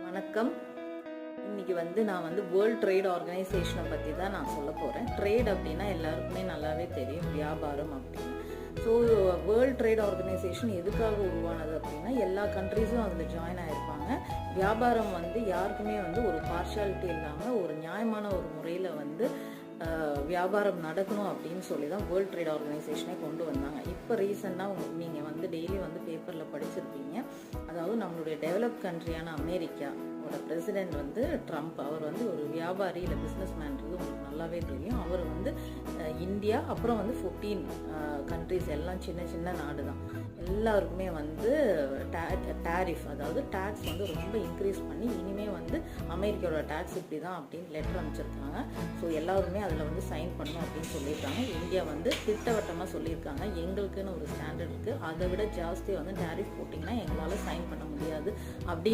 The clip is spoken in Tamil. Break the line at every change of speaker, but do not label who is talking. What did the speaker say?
வணக்கம். இன்னைக்கு நான் வேர்ல்ட் ட்ரேட் ஆர்கனைசேஷனை பற்றி தான் நான் சொல்ல போகிறேன். ட்ரேட் அப்படின்னா எல்லாருக்குமே நல்லாவே தெரியும், வியாபாரம் அப்படின்னு. ஸோ வேர்ல்ட் ட்ரேட் ஆர்கனைசேஷன் எதுக்காக உருவானது அப்படின்னா, எல்லா கண்ட்ரீஸும் அதில் ஜாயின் ஆகிருப்பாங்க. வியாபாரம் யாருக்குமே ஒரு பார்ஷாலிட்டி இல்லாமல் ஒரு நியாயமான ஒரு முறையில் வியாபாரம் நடக்கணும் அப்படின்னு சொல்லி தான் வேர்ல்ட் ட்ரேட் ஆர்கனைசேஷனே கொண்டு வந்தாங்க. இப்போ ரீசெண்டாக நீங்கள் டெய்லி பேப்பரில் படிச்சிருப்பீங்க. அதாவது நம்மளுடைய டெவலப் கண்ட்ரியான அமெரிக்காவோட பிரசிடென்ட் ட்ரம்ப், அவர் ஒரு வியாபாரி இல்லை பிஸ்னஸ் மேன்றது உங்களுக்கு நல்லாவே தெரியும். அவர் இந்தியா அப்புறம் 14 கண்ட்ரிஸ் எல்லாம் சின்ன சின்ன நாடு தான், எல்லாருக்குமே டேரிஃப் அதாவது டேக்ஸ் ரொம்ப இன்க்ரீஸ் பண்ணி இனிமே அமெரிக்காவோட டேக்ஸ் இப்படி தான் அப்படின்னு லெட்டர் அனுப்பிச்சிருக்காங்க. ஸோ எல்லாருமே அதில் சைன் பண்ணணும் அப்படின்னு சொல்லியிருக்காங்க. இந்தியா திட்டவட்டமாக சொல்லியிருக்காங்க, எங்களுக்குன்னு ஒரு ஸ்டாண்டர்ட் இருக்குது, அதை விட ஜாஸ்தி டேரிஃப் போட்டிங்கன்னா எங்களால் சைன் பண்ண முடியாது அப்படி